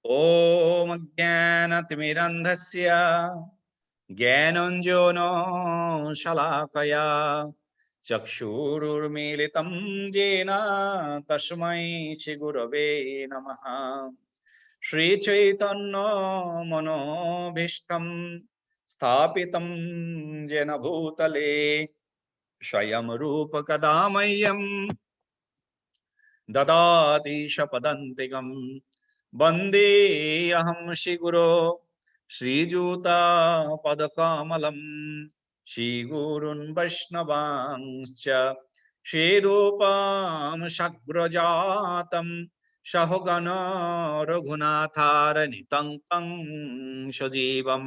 ॐ अज्ञानतिमिरन्धस्य ज्ञानाञ्जनो शलाकया चक्षुरुर्मीलितं येन तस्मै श्रीगुरवे नमः। श्रीचैतन्य मनोभीष्टं स्थापितं येन भूतले स्वयं रूप कदा मह्यं ददाति शपदन्तिकम् वन्दे अहं श्रीगुरो श्रीयुतापदकमलं श्रीगुरून् वैष्णवांश्च श्रीरूपां सग्रजातं सहगण रघुनाथारनितं तं सजीवं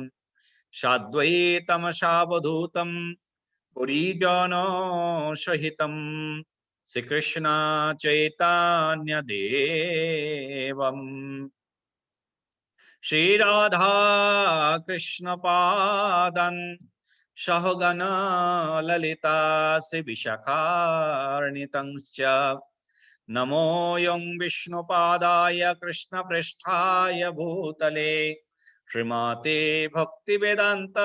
साद्वैतं सावधूतं परिजनसहितं श्रीकृष्ण चैतन्य देवम् श्रीराधा कृष्ण पादन् सहगण ललिता श्रीविशाखान्वितंश्च नमो यं विष्णुपादाय कृष्णप्रेष्ठाय भूतले श्रीमते भक्तिवेदांत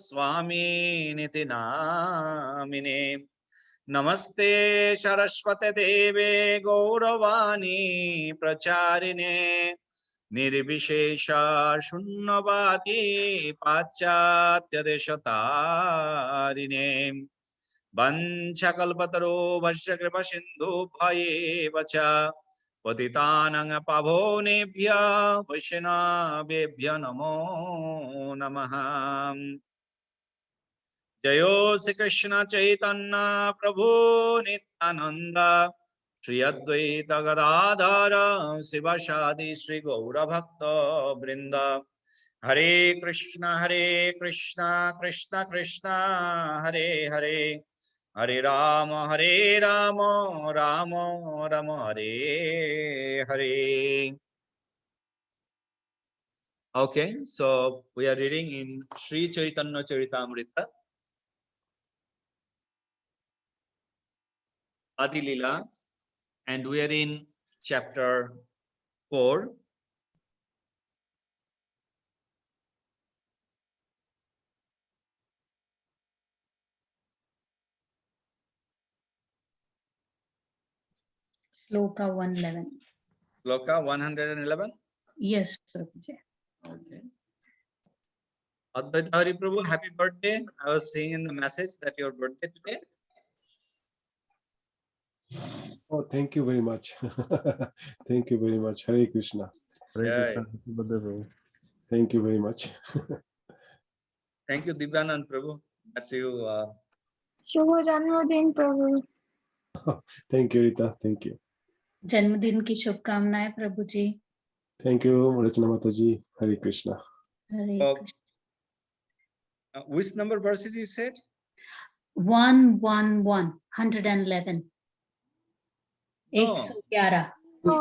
स्वामिनिति नामिने। नमस्ते सरस्वते देवे गौरवाणी प्रचारिणे निर्विशेष शून्यवादी पाश्चात्य देशतारिणे वंशकल्पतरो वश्य कृपा सिंधु भयेव च पतितानां पावनेभ्य वैष्णवेभ्य नमो नमः। जयो श्री कृष्ण चैतन्य प्रभु नित्यानंद श्री अद्वैत गदाधर शिवासादि श्री गौर भक्त वृंद। हरे Krishna Krishna Krishna Hare Hare Hare Ram Ram Ram Hare Hare. Okay, so we are reading in Sri Chaitanya Charitamrita, Adi Lila, and we are in chapter 4. Shloka 111. Shloka 111. Yes, Prabhuji. Okay. Advaita Hari Prabhu, happy birthday. I was seeing in the message that your birthday today. Oh, thank you very much. Thank you very much. Hare Krishna. Hare Yeah. Krishna. Happy birthday, Prabhu. Thank you very much. Thank you, Divyanand Prabhu. That's you. शुभ जन्मदिन प्रभु। Thank you, Rita. Thank you. जन्मदिन की शुभकामनाएं प्रभु जी। Thank you, Rachana Mataji. Hare Krishna. Hare Oh. Krishna. Which number verses you said? 111 111 No. 111 No.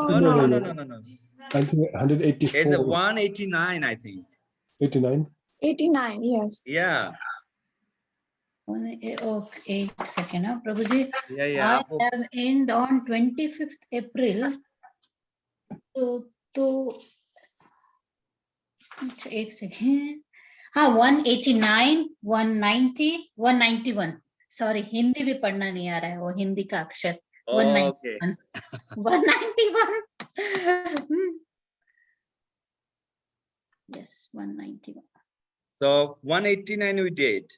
I think 184. It's a 189, I think. 89. 89, yes. Yeah. Okay, एक second, Prabhu ji. Yeah. I have end on 25th April. तो एक second. हाँ, 189 190 191। Sorry, Hindi भी पढ़ना नहीं आ रहा है, वो हिंदी का अक्षर। 191 191 yes, 191. So 189 we did.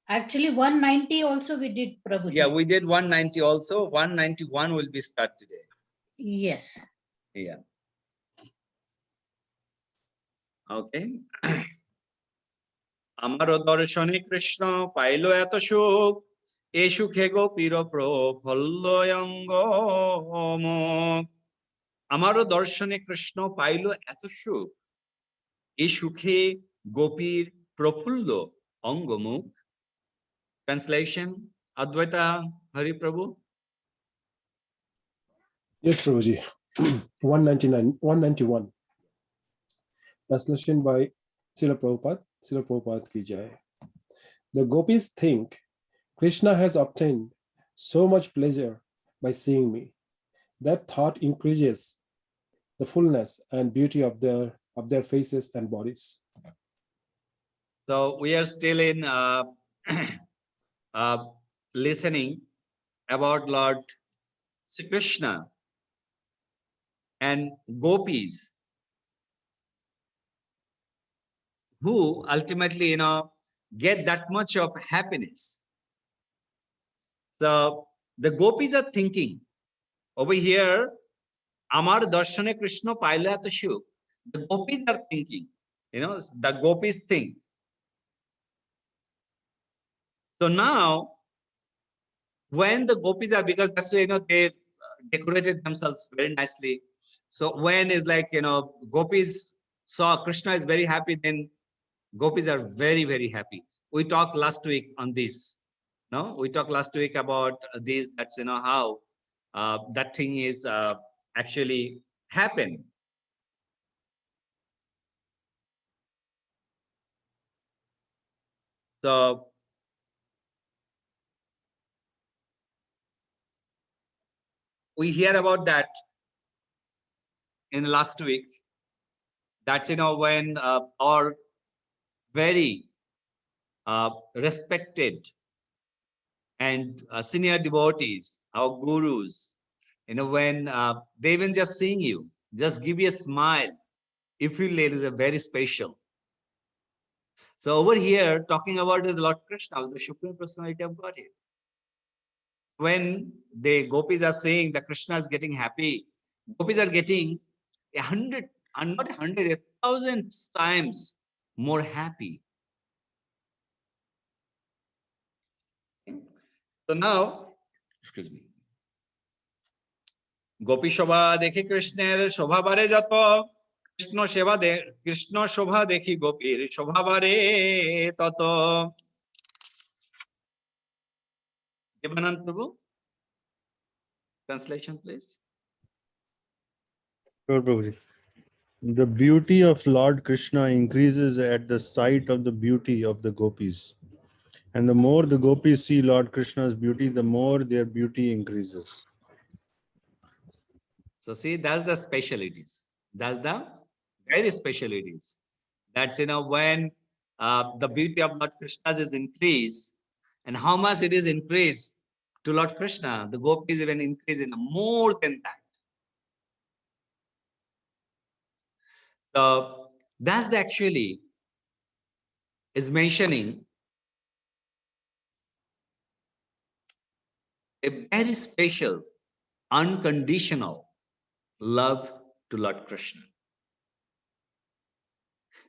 Actually 190 also we did, Prabhuji. Yeah, we did 190 also. 191 will be start today. Yes. Yeah. Okay. আমারও দর্শনে কৃষ্ণ পাইলো এত সুখ, এ সুখে গোপীর প্রফুল্ল অঙ্গ মুখ। আমারও দর্শনে কৃষ্ণ পাইলো এত সুখ, এ সুখে গোপীর প্রফুল্ল অঙ্গমুখ। Translation, Advaita Hari Prabhu. Yes, Prabhuji. 191. Translation by Srila Prabhupada. Srila Prabhupada ki jai. The gopis think Krishna has obtained so much pleasure by seeing me. That thought increases the fullness and beauty of their faces and bodies. So we are still in listening about Lord Sri Krishna and gopis, who ultimately, get that much of happiness. So the gopis are thinking over here, Amar Darshane Krishna Paila Shuk. The gopis are thinking, the gopis think. So now, when the gopis are, because that's why, they decorated themselves very nicely. So when is like, gopis saw Krishna is very happy, then gopis are very, very happy. We talked last week on this. No, we talked last week about this, that's, how that thing is actually happen. So we hear about that in last week. That's, when our very respected and senior devotees, our gurus, when they even just seeing you, just give you a smile, you feel it is a very special. So over here, talking about the Lord Krishna, the Supreme Personality of Godhead. When the gopis are saying that Krishna is getting happy, gopis are getting 100, and not 100, 1,000 times more happy. So now, excuse me. Gopi শোভা দেখি কৃষ্ণের শোভা বারে যত কৃষ্ণ শোভা দেখি গোপীর শোভা বারে তত। Devanand Prabhu, translation please. Sure, Prabhuji. The beauty of Lord Krishna increases at the sight of the beauty of the gopis. And the more the gopis see Lord Krishna's beauty, the more their beauty increases. So see, that's the specialities. That's the very specialities. That's, when the beauty of Lord Krishna's is increased, and how much it is increased to Lord Krishna, the gopis even increase in more than that. So that's actually is mentioning a very special, unconditional love to Lord Krishna.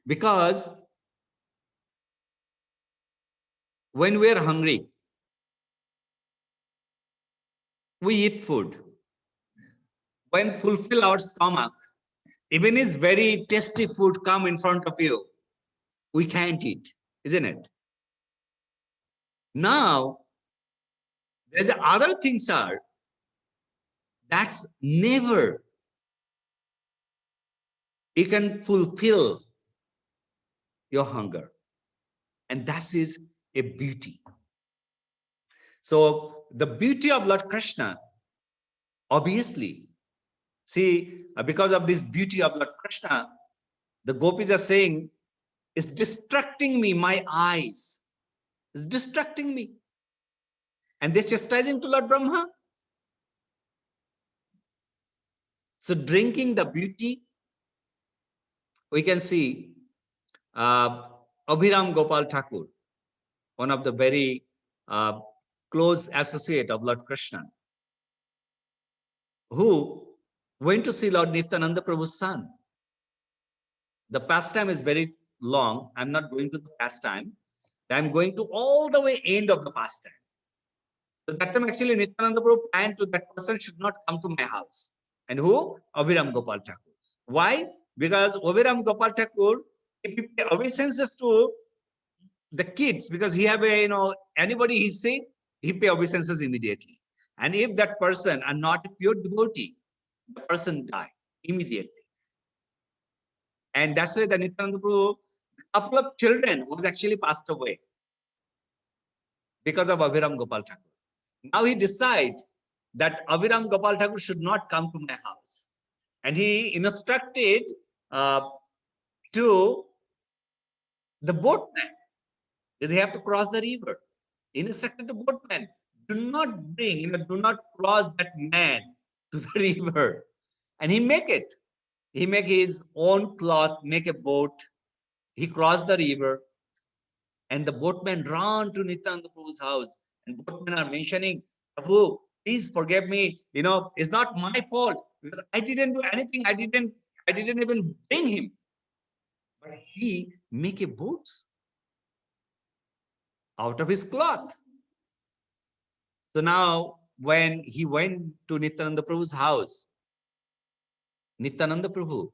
Because when we are hungry, we eat food. When fulfill our stomach, even if very tasty food come in front of you, we can't eat, isn't it? Now, there's other things are that's never you can fulfill your hunger, and that is a beauty. So the beauty of Lord Krishna, obviously, see, because of this beauty of Lord Krishna, the gopis are saying, it's distracting me, my eyes. It's distracting me. And they're chastising to Lord Brahma. So drinking the beauty, we can see Abhiram Gopal Thakur, one of the very close associate of Lord Krishna, who went to see Lord Nityananda Prabhu's son. The pastime is very long. I'm not going to the pastime. I'm going to all the way end of the pastime. So that time actually Nityananda Prabhu planned to that person should not come to my house. And who? Abhiram Gopal Thakur. Why? Because Abhiram Gopal Thakur, if he pay obeisances to the kids, because he have a, anybody he say, he pay obeisances immediately. And if that person are not a pure devotee, the person die immediately. And that's why the Nityananda Prabhu, a couple of children was actually passed away because of Abhiram Gopal Thakur. Now he decide that Abhiram Gopal Thakur should not come to my house. And he instructed to the boatman, because he have to cross the river. He instructed the boatman, do not bring, do not cross that man to the river. And he make it. He make his own cloth, make a boat. He crossed the river, and the boatman ran to Nityananda Prabhu's house. And boatmen are mentioning, Prabhu, please forgive me. It's not my fault because I didn't do anything. I didn't even bring him. But he make a boat out of his cloth. So now when he went to Nityananda Prabhu's house, Nityananda Prabhu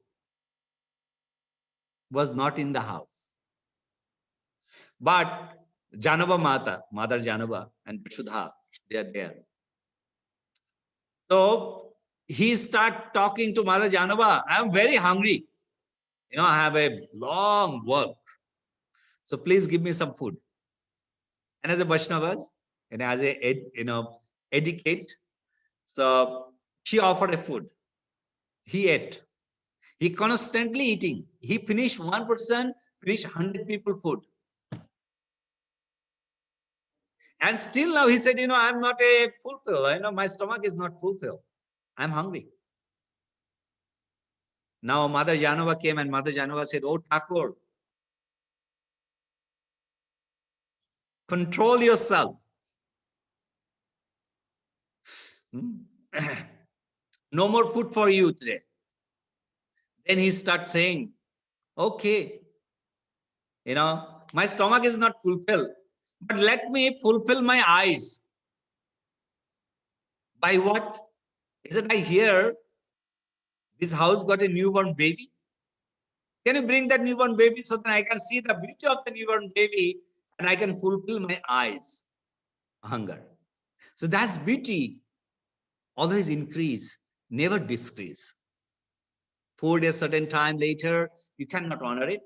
was not in the house. But Janava Mata, Mother Janava and Shudha, they are there. So he start talking to Mother Janava, I am very hungry. I have a long work. So please give me some food. And as a Vaishnavas, and as a etiquette, so she offered a food. He ate. He constantly eating. He finished 1%, finished 100 people food. And still now he said, I'm not a fulfill. My stomach is not fulfilled. I'm hungry. Now Mother Janava came and Mother Janava said, oh Thakur, control yourself. No more food for you today. Then he starts saying, okay, my stomach is not fulfilled, but let me fulfill my eyes. By what? Is it I hear this house got a newborn baby? Can you bring that newborn baby so that I can see the beauty of the newborn baby and I can fulfill my eyes hunger? So that's beauty. Always increase, never decrease. 4 days, certain time later, you cannot honor it.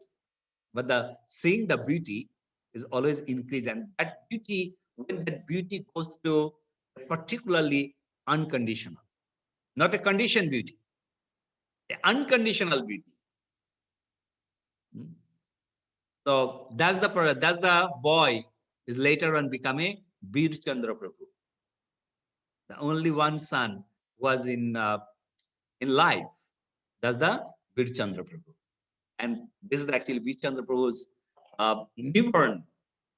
But seeing the beauty is always increase. And that beauty, when that beauty goes to particularly unconditional, not a conditioned beauty, an unconditional beauty. So that's the boy is later on become a Bir Chandra Prabhu. The only one son was in life. That's the Bir Chandra Prabhu. And this is actually Bir Chandra Prabhu's newborn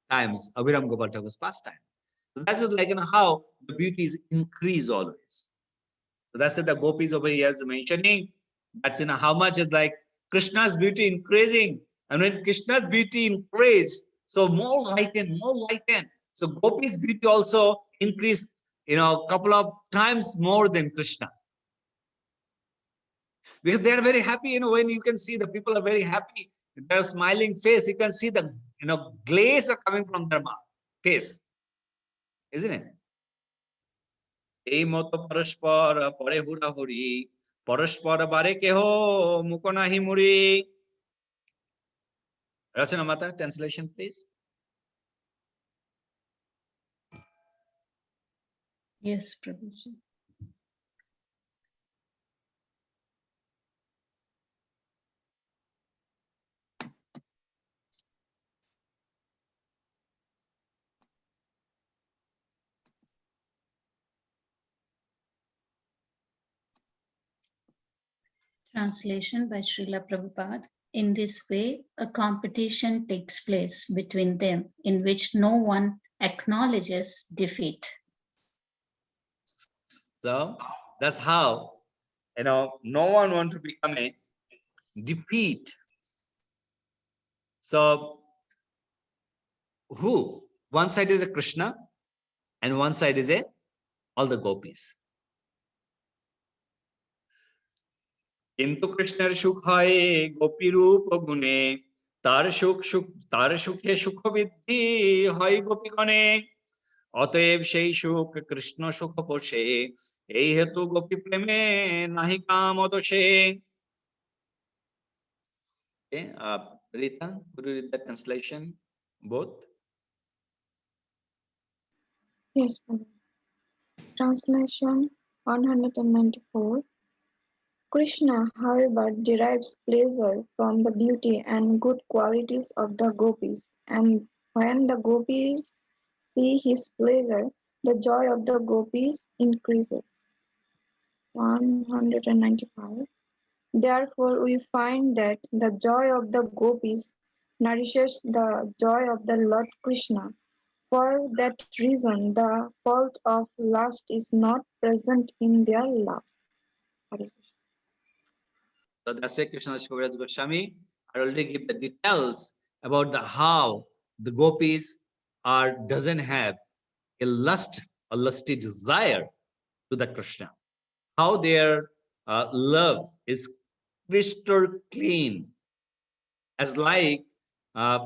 times, Abhiram Gopal Thakur's pastime. So that's just like how the beauties increase always. So that's the gopis over here is mentioning. That's how much is like Krishna's beauty increasing. And when Krishna's beauty increase, so more lighten. So gopis' beauty also increased, a couple of times more than Krishna. Because they are very happy, when you can see the people are very happy, their smiling face, you can see the, glaze are coming from their face, isn't it? এই মতো পরস্পর পরে হুড়াহুড়ি পরস্পর বারে কেহ মুখ নাহি মুড়ি. Rachana Mata, translation please. Yes, Prabhuji. Translation by Srila Prabhupada. In this way, a competition takes place between them in which no one acknowledges defeat. So that's how, no one wants to become a defeat. So who? One side is a Krishna and one side is all the gopis. কিন্তু কৃষ্ণের সুখ হয় গোপী রূপ গুণে তার সুখে সুখ বৃদ্ধি হয় গোপীগণে অতএব সেই সুখ কৃষ্ণ সুখ পোষে এই হেতু গোপী প্রেমে নাহি কাম দোষে. Rita, could you read the translation both? Yes, Prabhu. Translation 194. Krishna, however, derives pleasure from the beauty and good qualities of the gopis, and when the gopis see his pleasure, the joy of the gopis increases. 195. Therefore, we find that the joy of the gopis nourishes the joy of the Lord Krishna. For that reason, the fault of lust is not present in their love. Hare Krishna. So that's why Krishna Kaviraj Goswami I already give the details about the how the gopis doesn't have a lust, a lusty desire to the Krishna. How their love is crystal clean, as like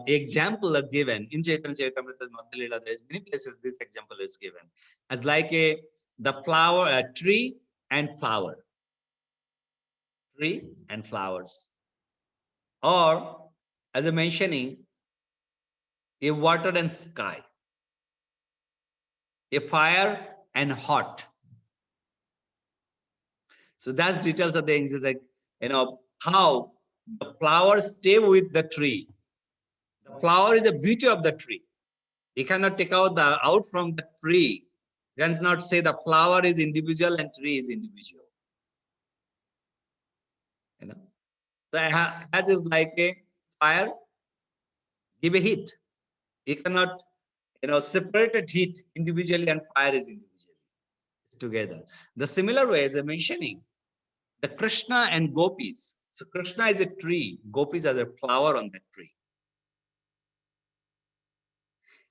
example are given in Chaitanya Charitamrita Madhya Leela. There is many places this example is given as like the flower, a tree and flower, tree and flowers, or as a mentioning a water and sky, a fire and hot. So that's details of things like how the flowers stay with the tree. The flower is a beauty of the tree. You cannot take out from the tree. You cannot say the flower is individual and tree is individual. So as is like a fire, give a heat. You cannot separate a heat individually and fire is individually. It's together. The similar way as I'm mentioning, the Krishna and gopis. So Krishna is a tree, gopis are a flower on that tree.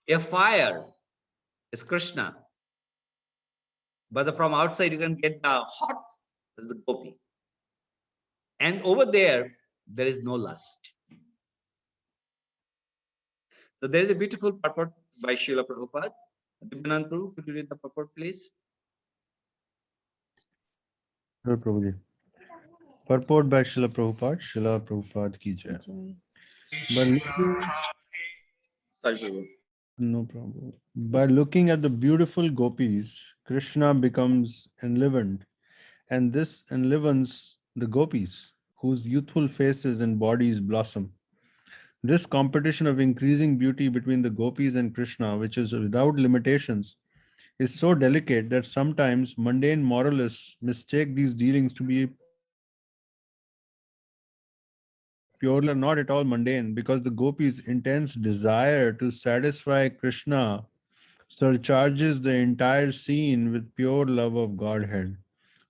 A fire is Krishna, but from outside you can get the hot as the gopi. And over there is no lust. So there is a beautiful purport by Srila Prabhupada. Dipanantu, could you read the purport, please? Sure, Prabhuji. Purport by Srila Prabhupada ki jai. Sorry, Prabhu. No problem. By looking at the beautiful gopis, Krishna becomes enlivened, and this enlivens the gopis, whose youthful faces and bodies blossom. This competition of increasing beauty between the gopis and Krishna, which is without limitations, is so delicate that sometimes mundane moralists mistake these dealings to be purely not at all mundane, because the gopis' intense desire to satisfy Krishna surcharges the entire scene with pure love of Godhead,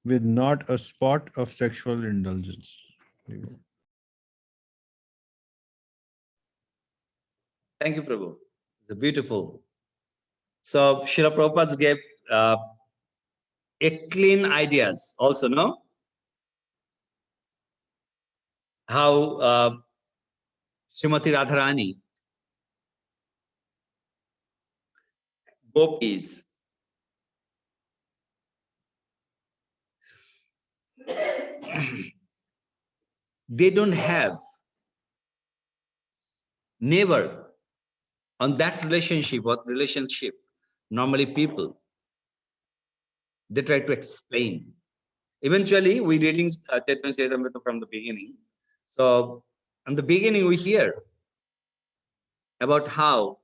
with not a spot of sexual indulgence. Thank you, Prabhu. It's beautiful. So Srila Prabhupada gave a clean ideas also, no? How Srimati Radharani, gopis, they don't have, never on that relationship, normally people, they try to explain. Eventually, we reading Chaitanya Charitamrita from the beginning. So, in the beginning, we hear about how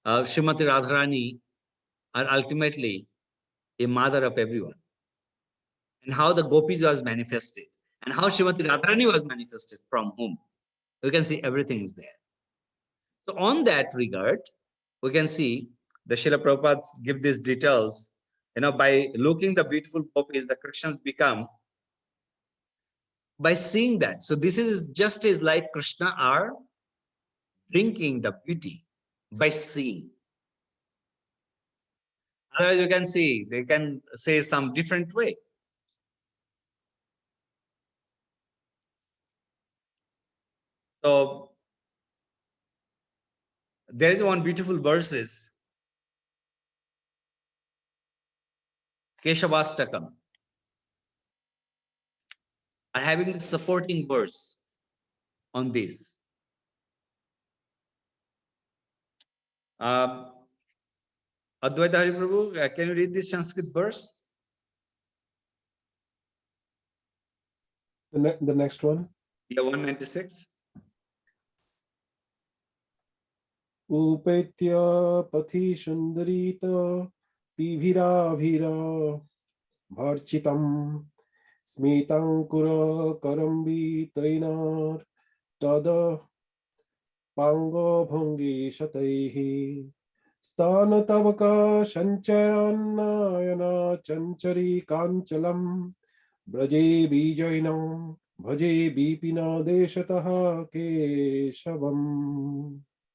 Srimati Radharani are ultimately a mother of everyone, and how the gopis was manifested, and how Srimati Radharani was manifested from whom. You can see everything is there. So, on that regard, we can see the Srila Prabhupada give these details. By looking the beautiful gopis, the Krishnas become by seeing that. So this is just as like Krishna are drinking the beauty by seeing. Otherwise, you can see, they can say some different way. So there is one beautiful verses, Keshavastakam, are having the supporting verse on this. Advaita Hari Prabhu, can you read this Sanskrit verse? The next one. Yeah, 196. Upetya pathi sundarita tivira vira bharchitam smitankura karambi tainar tada pango bhungi shataihi stana tavaka shancharannayana chanchari kanchalam braje bijainam bhaje bipina deshataha keshavam.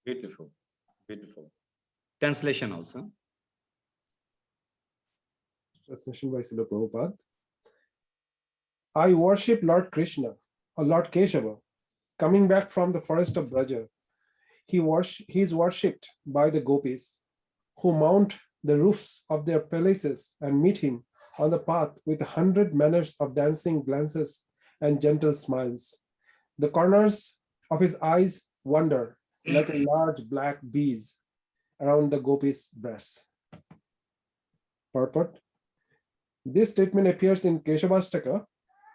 Beautiful. Beautiful. Translation also. Translation by Srila Prabhupada. I worship Lord Krishna, or Lord Keshava, coming back from the forest of Braja. He is worshipped by the gopis, who mount the roofs of their palaces and meet him on the path with 100 manners of dancing glances and gentle smiles. The corners of his eyes wander like a large black bees around the gopis' breasts. Purport. This statement appears in Keshavastaka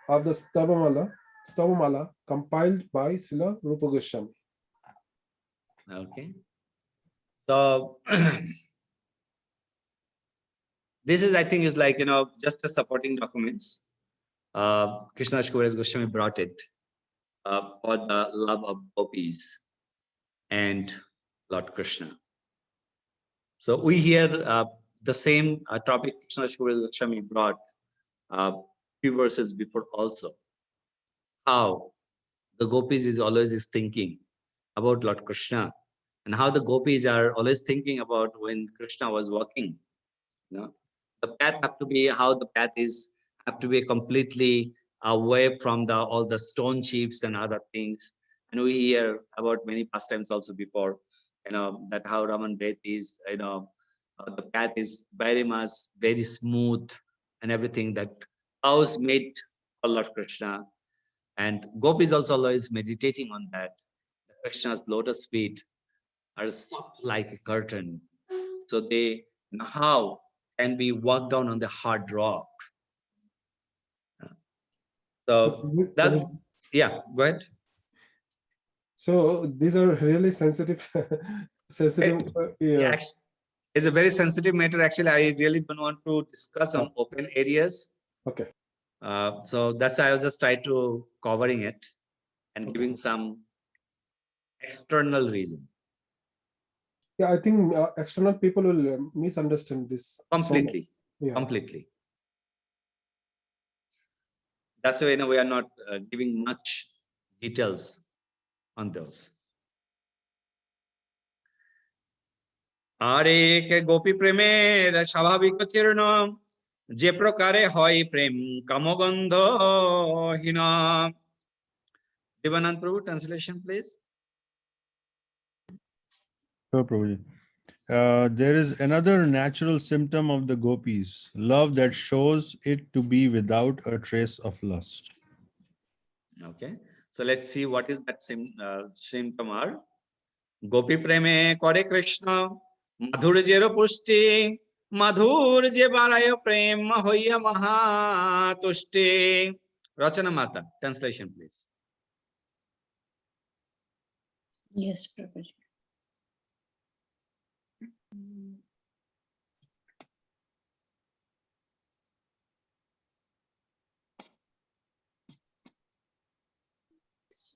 of the Stavamala compiled by Srila Rupa Goswami. Okay. So this is, I think, is like, just a supporting documents. Krishna Kaviraj Goswami brought it for the love of gopis and Lord Krishna. So we hear the same topic Krishna Kaviraj Goswami brought few verses before also. How the gopis is always thinking about Lord Krishna, and how the gopis are always thinking about when Krishna was walking. The path have to be how the path is have to be completely away from all the stone chips and other things. And we hear about many pastimes also before, that how Raman Bhet is, the path is very much very smooth and everything that cows made for Lord Krishna. And gopis also always meditating on that. Krishna's lotus feet are soft like a curtain. So they know how can we walk down on the hard rock. So that's, yeah, go ahead. So these are really sensitive, Yeah, it's a very sensitive matter. Actually, I really don't want to discuss on open areas. Okay. So that's why I was just trying to covering it and giving some external reason. Yeah, I think external people will misunderstand this Completely. So, yeah. Completely. That's why we are not giving much details on those. আরে কে গোপী প্রেমের স্বাভাবিক চীর্ণ যে প্রকারে হয় প্রেম কামগন্ধহীন. Devanand Prabhu, translation please. Sure, Prabhuji. There is another natural symptom of the gopis, love that shows it to be without a trace of lust. Okay, so let's see what is that symptom are. Gopi preme kore Krishna madhurjero pushti madhurje barayo prem hoya mahatushti. Rachana Mata, translation please. Yes, Prabhuji.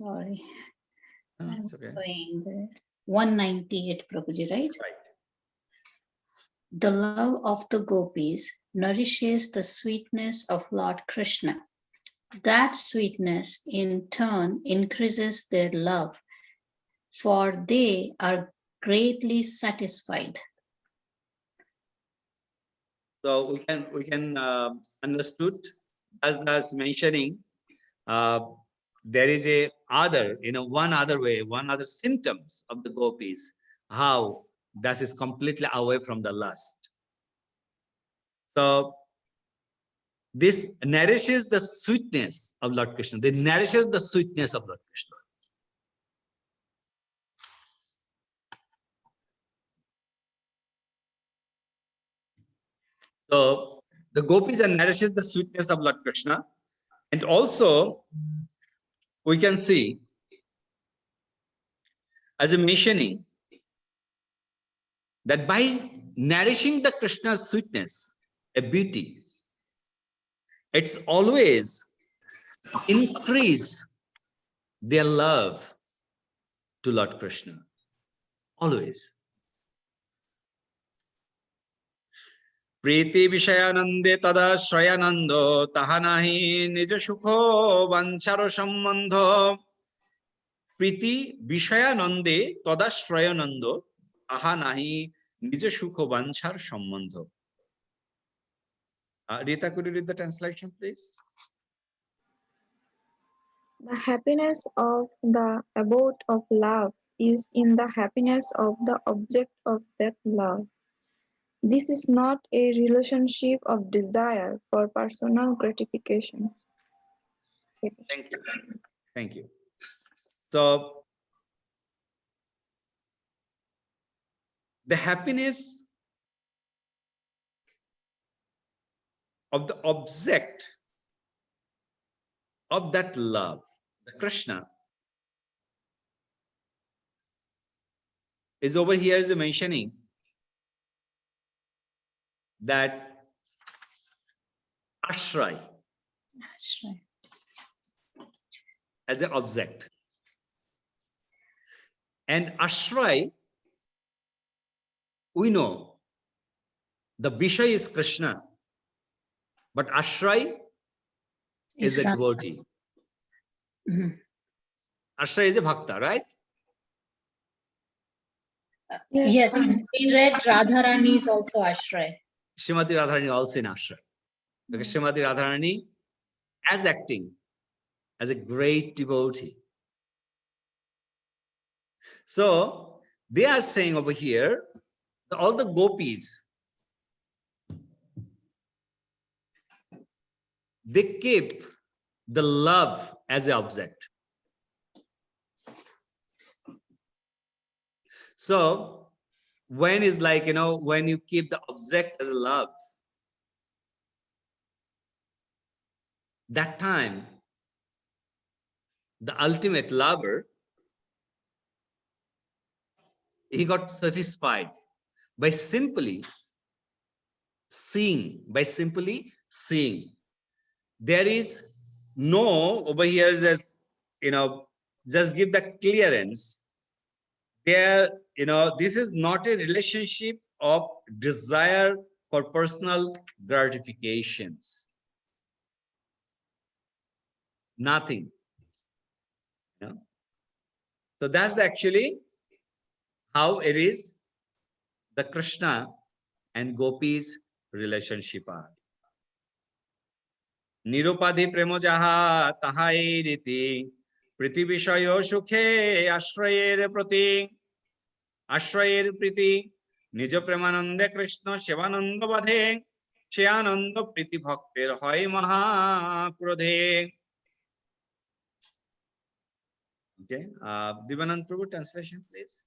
Sorry. It's okay. 198, Prabhuji, right? Right. The love of the gopis nourishes the sweetness of Lord Krishna. That sweetness in turn increases their love, for they are greatly satisfied. So we can understood as mentioning there is a other, one other way, one other symptoms of the gopis, how that is completely away from the lust. So this nourishes the sweetness of Lord Krishna. They nourishes the sweetness of Lord Krishna. So the gopis nourishes the sweetness of Lord Krishna, And also, we can see as a mentioning that by nourishing the Krishna's sweetness, a beauty, it's always increase their love to Lord Krishna. Always. Priti Vishayanande Tada Shrayanando Tahanahi Nija Shukho Vancharo Sambandho. Priti Vishayanande Tada Shrayanando Ahanahi Nija Shukho Vanchar Sambandho. Rita, could you read the translation, please? The happiness of the abode of love is in the happiness of the object of that love. This is not a relationship of desire for personal gratification. Thank you. Thank you. So, the happiness of the object of that love, the Krishna, is over here is mentioning that ashray Ashray. as an object. And ashray, we know the Vishay is Krishna, but ashray is a Ram. devotee. Mhm. Ashray is a bhakta, right? Yes, we read Radharani is also Ashray. Srimati Radharani also in ashray. Because Srimati Radharani as acting as a great devotee. So they are saying over here, all the gopis, they keep the love as an object. So when is like, when you keep the object as a love, that time, the ultimate lover, he got satisfied by simply seeing, There is no, over here, just, just give the clearance. There, this is not a relationship of desire for personal gratifications. Nothing. So that's actually how it is the Krishna and Gopis relationship are. Nirupadhi premo jaha tahai riti priti vishayo sukhe ashrayer prati ashrayer priti nijo premanande Krishna shivananda badhe shiananda priti bhaktir hoy maha krodhe. Okay, Divanand Prabhu, translation, please.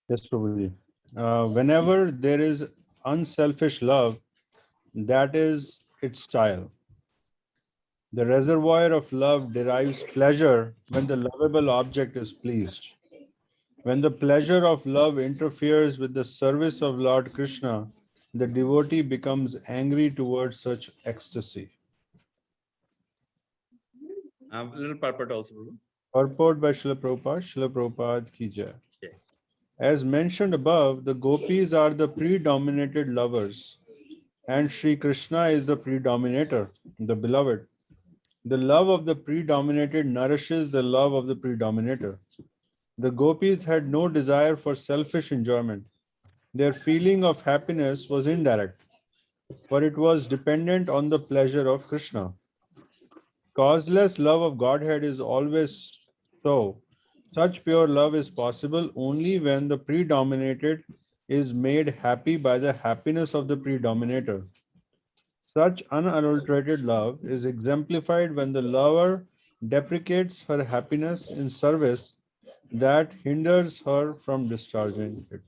Yes, Prabhuji. Whenever there is unselfish love, that is its style. The reservoir of love derives pleasure when the lovable object is pleased. When the pleasure of love interferes with the service of Lord Krishna, the devotee becomes angry towards such ecstasy. A little purport also, Prabhu. Purport by Srila Prabhupada ki jai. Okay. As mentioned above, the gopis are the predominated lovers, and Sri Krishna is the predominator, the beloved. The love of the predominated nourishes the love of the predominator. The gopis had no desire for selfish enjoyment. Their feeling of happiness was indirect, for it was dependent on the pleasure of Krishna. Causeless love of Godhead is always so. Such pure love is possible only when the predominated is made happy by the happiness of the predominator. Such unadulterated love is exemplified when the lover deprecates her happiness in service that hinders her from discharging it.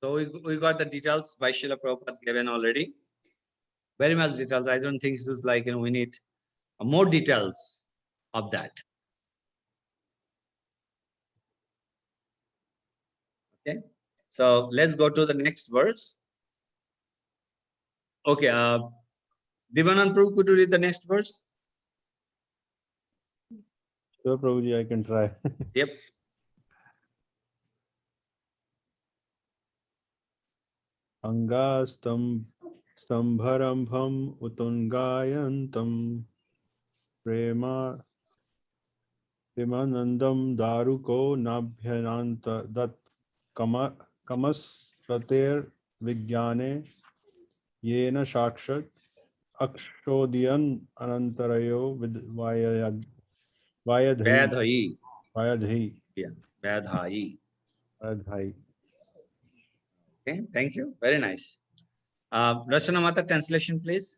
So we got the details by Srila Prabhupada given already. Very much details. I don't think this is like, we need more details of that. Okay. So let's go to the next verse. Okay. Divanand Prabhu, could you read the next verse? Sure, Prabhuji, I can try. Yep. Angastam stambharambham utungayantam prema premanandam daruko nabhyananta dat kamas prater vigyane yena shakshat akshodiyan anantarayo vayadhi Vedhai. vayadhi Yeah. Vedhai. vayadhi. Okay. Thank you. Very nice. Rachana Mata translation, please.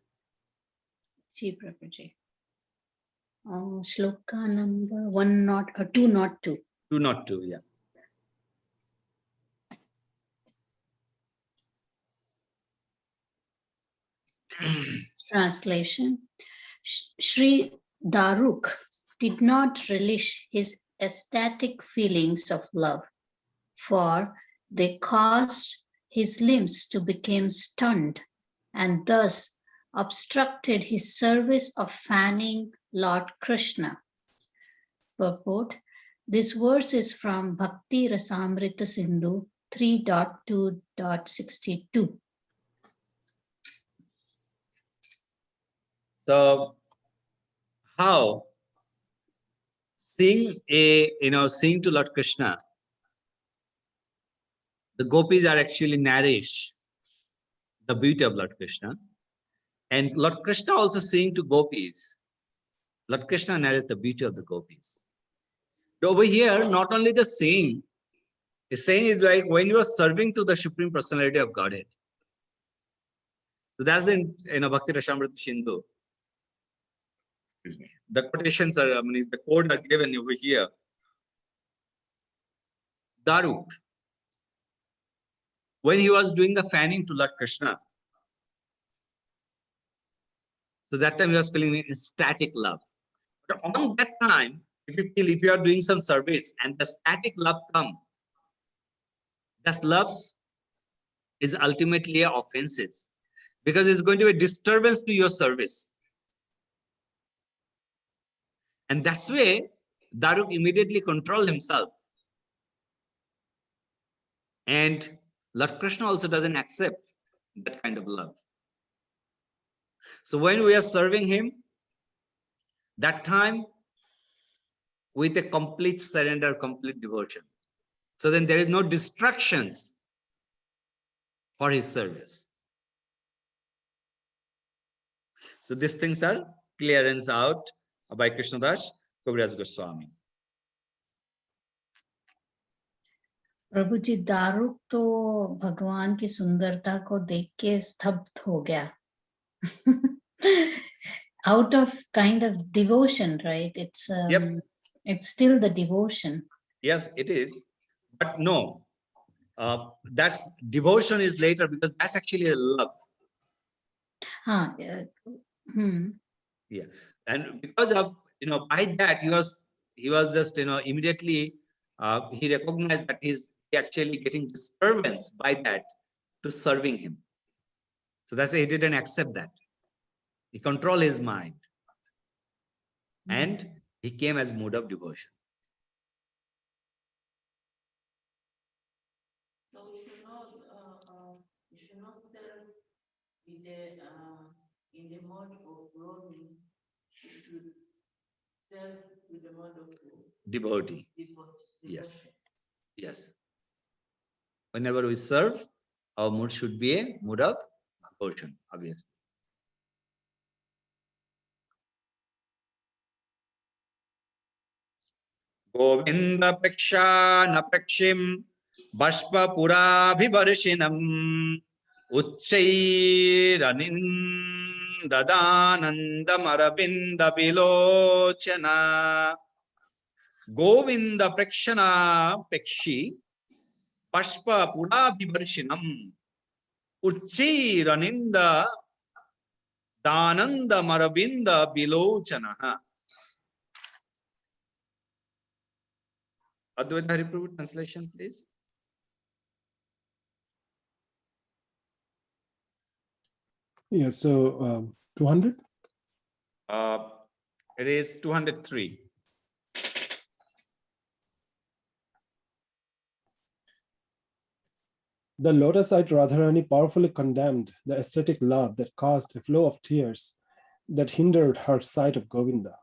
Ji Prabhuji. Shloka number 202. 202. Yeah. Translation. Sri Daruk did not relish his ecstatic feelings of love, for they caused his limbs to become stunned and thus obstructed his service of fanning Lord Krishna. Purport. This verse is from Bhakti Rasamrita Sindhu 3.2.62. So how seeing seeing to Lord Krishna, the gopis are actually nourish the beauty of Lord Krishna, and Lord Krishna also seeing to gopis. Lord Krishna narrates the beauty of the gopis. But over here, not only the saying is like when you are serving to the Supreme Personality of Godhead. So that's the Bhakti Rasamrita Sindhu. The quotations are, the code are given over here. Daruk, when he was doing the fanning to Lord Krishna, so that time he was feeling ecstatic love. But on that time, if you are doing some service and the static love come, that love is ultimately offensive because it's going to be a disturbance to your service. And that's why Daruk immediately controlled himself. And Lord Krishna also doesn't accept that kind of love. So when we are serving him, that time with a complete surrender, complete devotion. So then there is no distractions for his service. So these things are clearance out by Krishnadas Kaviraj Goswami. प्रभु जी दारुक तो भगवान की सुंदरता को देख के स्तब्ध हो गया. Out of kind of devotion, right? It's Yep. It's still the devotion. Yes, it is. But no, that's devotion is later because that's actually a love. Yeah, and because of by that he was just immediately he recognized that he's actually getting disturbance by that to serving him. So that's why he didn't accept that. He controlled his mind, and he came as mood of devotion. So we should not serve in the mode of roaming. We should serve with the mode of Devotee. devotion. Yes. Yes. Whenever we serve, our mood should be a mood of devotion, obviously. Govinda Prakshana Prakshim Bashpa Purabhivarshinam Uchchairanindadananda Marabinda Bilochana Govinda Prakshana Pekshi Pashpa Pura Bibarshinam Uchiraninda Dananda Marabinda Bilochana. Advaita Hariprabhu translation, please. Yeah, so 200. It is 203. The lotus-eyed Radharani powerfully condemned the aesthetic love that caused a flow of tears that hindered her sight of Govinda.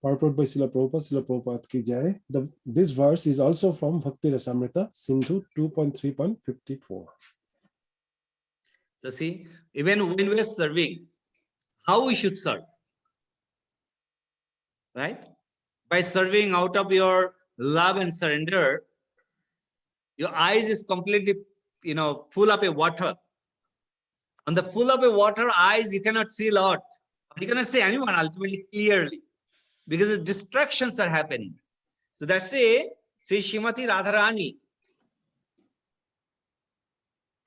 Purport by Srila Prabhupada ki jai. This verse is also from Bhakti Rasamrita, Sindhu 2.3.54. So see, even when we are serving, how we should serve, right? By serving out of your love and surrender, your eyes is completely, full of a water. On the full of a water eyes, you cannot see Lord. You cannot see anyone ultimately clearly because the distractions are happening. So that's why Sri Srimati Radharani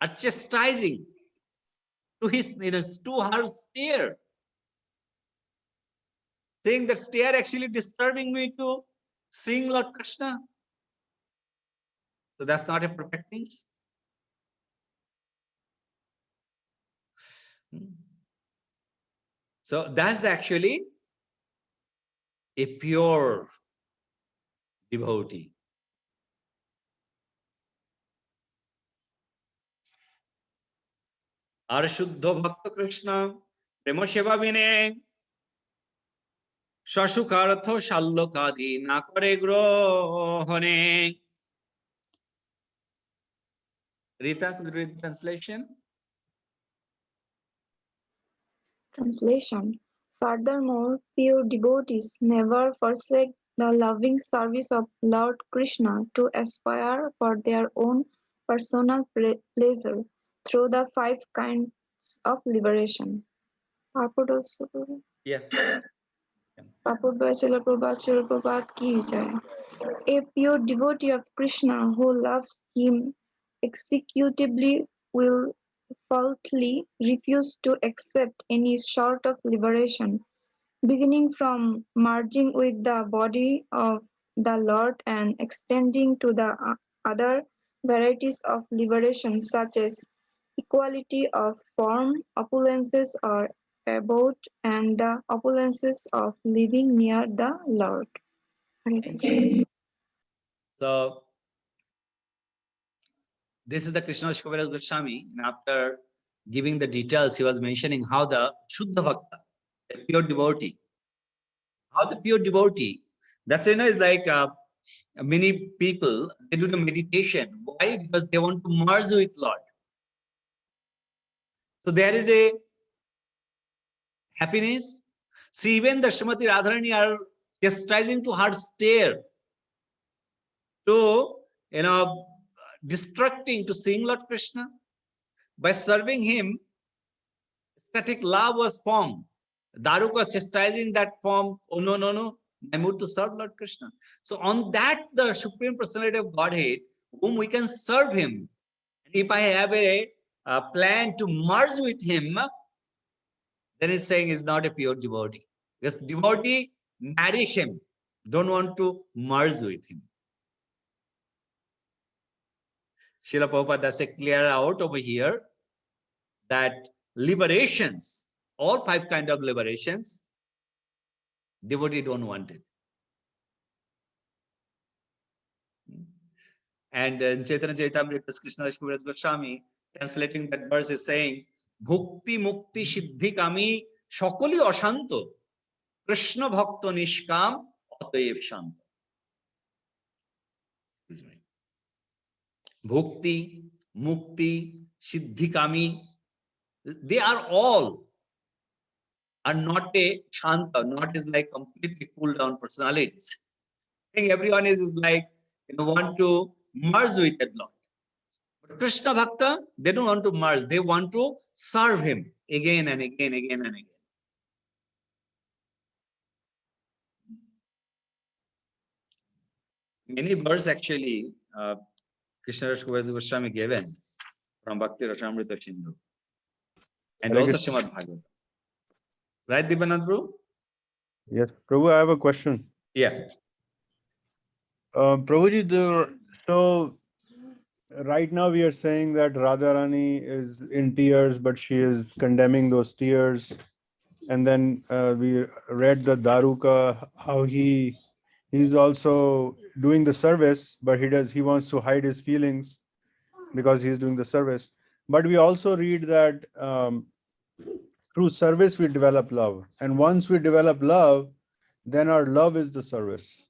are chastising to his, to her stare, saying that stare actually disturbing me to seeing Lord Krishna. So that's not a perfect thing. So that's actually a pure devotee. Ar Shuddha Bhakta Krishna Prema Seva Vine Shashukartho Shallokadi Nakare Grohane. Rita, could you read the translation? Translation. Furthermore, pure devotees never forsake the loving service of Lord Krishna to aspire for their own personal pleasure through the 5 kinds of liberation. Purport also. Yeah. Purport by Srila Prabhupada ki jai. A pure devotee of Krishna who loves him executively will faultily refuse to accept any sort of liberation, beginning from merging with the body of the Lord and extending to the other varieties of liberation such as equality of form, opulences or abode, and the opulences of living near the Lord. So this is the Krishna Kaviraj Goswami, and after giving the details, he was mentioning how the Shuddha Bhakta, a pure devotee, how the pure devotee, that's is like many people, they do the meditation. Why? Because they want to merge with Lord. So there is a happiness. See, even the Srimati Radharani are chastising to her stare, to distracting to seeing Lord Krishna. By serving him, static love was formed. Daruk was chastising that form. Oh no, I moved to serve Lord Krishna. So on that, the Supreme Personality of Godhead, whom we can serve him. If I have a plan to merge with him, then he's saying he's not a pure devotee. Because devotee marry him, don't want to merge with him. Srila Prabhupada does a clear out over here that liberations, all 5 kinds of liberations, devotee don't want it. And Chaitanya Charitamrita, Krishna Das Kaviraj Goswami, translating that verse is saying, Bhukti Mukti Siddhi Kami Shokoli Ashanto Krishna Bhakta Nishkam Atayev Shanta. Bhukti, Mukti, Siddhi Kami, they are all are not a Shanta, not is like completely cool down personalities. I think everyone is like, want to merge with that Lord. But Krishna Bhakta, they don't want to merge. They want to serve him again and again, again and again. Many birds actually Krishnadas Kaviraj Goswami given from Bhakti Rasamrita Sindhu and Hare also Krishna. Srimad Bhagavatam. Right, Dipanand Prabhu? Yes, Prabhu, I have a question. Yeah. Prabhuji, so right now we are saying that Radharani is in tears, but she is condemning those tears. And then we read the Daruka, how he's also doing the service, but he wants to hide his feelings because he's doing the service. But we also read that through service we develop love, and once we develop love, then our love is the service.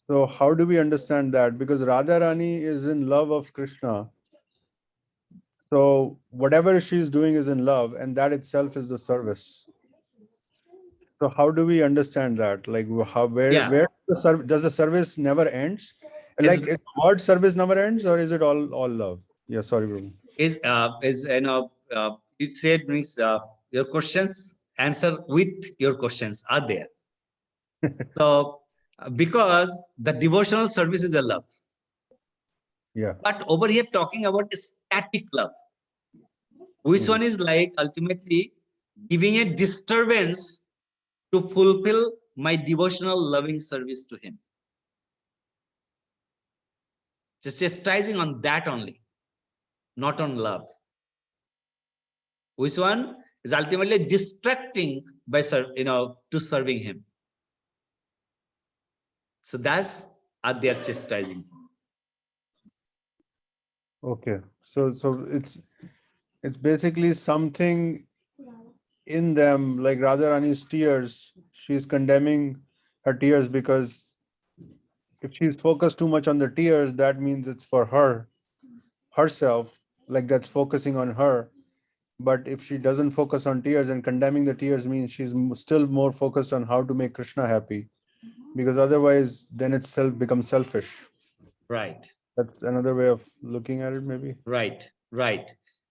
So how do we understand that? Because Radharani is in love of Krishna. So whatever she's doing is in love, and that itself is the service. So how do we understand that? Like Yeah. where does the service never ends? Is- Like is word service never ends, or is it all love? Yeah, sorry, Prabhu. Is you said means your questions answer with your questions are there. So because the devotional service is a love. Yeah. But over here talking about static love. Which one is like ultimately giving a disturbance to fulfill my devotional loving service to him. Just chastising on that only, not on love. Which one is ultimately distracting by to serving him. So that's they are chastising. Okay. So it's basically something in them, like Radharani's tears. She's condemning her tears because if she's focused too much on the tears, that means it's for herself, like that's focusing on her. But if she doesn't focus on tears, and condemning the tears means she's still more focused on how to make Krishna happy, because otherwise then itself becomes selfish. Right. That's another way of looking at it, maybe. Right.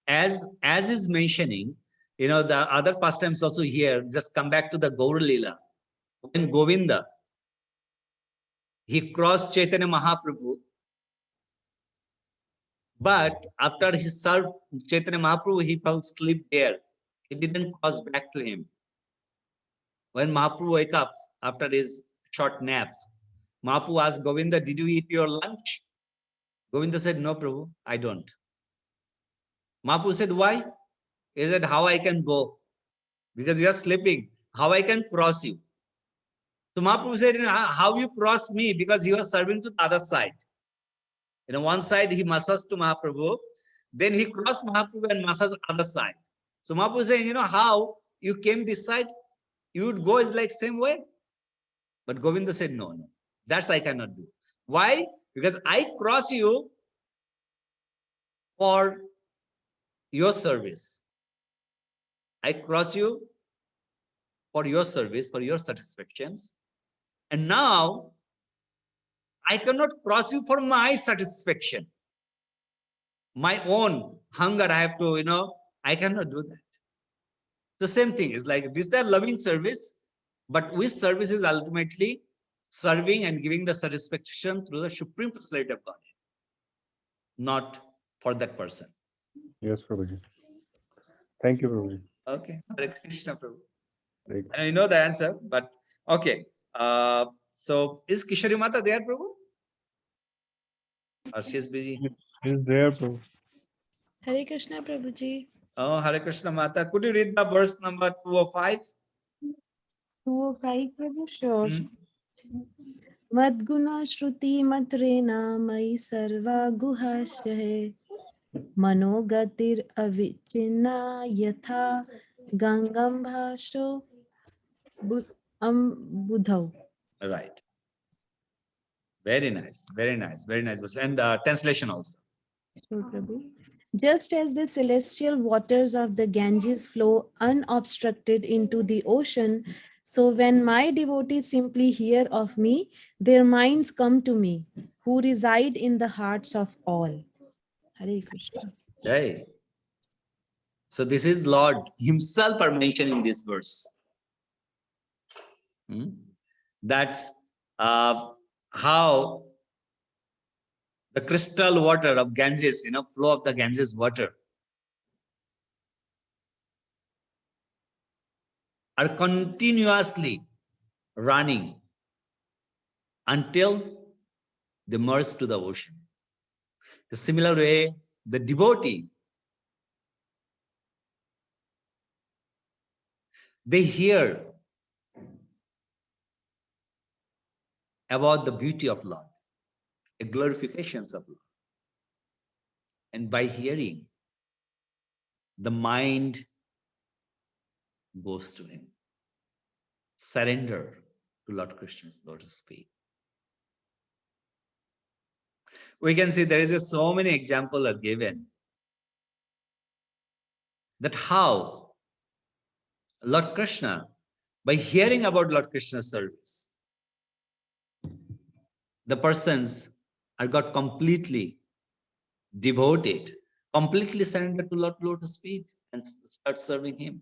As is mentioning, the other pastimes also here, just come back to the Gaur Leela. When Govinda, he crossed Chaitanya Mahaprabhu, but after he served Chaitanya Mahaprabhu, he fell asleep there. He didn't cross back to him. When Mahaprabhu woke up after his short nap, Mahaprabhu asked Govinda, did you eat your lunch? Govinda said, no, Prabhu, I don't. Mahaprabhu said, why? He said, how I can go? Because you are sleeping. How I can cross you? So Mahaprabhu said, how you cross me? Because you are serving to the other side. One side he massaged to Mahaprabhu, then he crossed Mahaprabhu and massaged other side. So Mahaprabhu said, how you came this side? You would go is like same way. But Govinda said, no, that's I cannot do. Why? Because I cross you for your service. I cross you for your service, for your satisfactions. And now I cannot cross you for my satisfaction. My own hunger, I have to, I cannot do that. The same thing is like this, their loving service, but which service is ultimately serving and giving the satisfaction through the Supreme Personality of God, not for that person. Yes, Prabhuji. Thank you, Prabhuji. Okay, Hare Krishna, Prabhu. Right. And I know the answer, but okay. So is Kishori Mata there, Prabhu? Or she's busy? She's there, Prabhu. Hare Krishna, Prabhuji. Oh, Hare Krishna Mata. Could you read the verse number 205? 205, Prabhu, sure. Hmm. Madguna Shruti Matrena Mai Sarva Guhashahe Manogatir Avichina Yatha Gangam Bhasho Budhau. Right. Very nice. Very nice. Very nice verse. And translation also. Sure, Prabhu. Just as the celestial waters of the Ganges flow unobstructed into the ocean, so when my devotees simply hear of me, their minds come to me, who reside in the hearts of all. Hare Krishna. Hey. So this is Lord himself are mentioned in this verse. That's how the crystal water of Ganges, flow of the Ganges water are continuously running until they merge to the ocean. The similar way, the devotee, they hear about the beauty of Lord, the glorifications of Lord. And by hearing, the mind goes to him. Surrender to Lord Krishna's lotus feet. We can see there is so many examples are given that how Lord Krishna, by hearing about Lord Krishna's service, the persons are got completely devoted, completely surrendered to Lord Lotus feet and start serving him.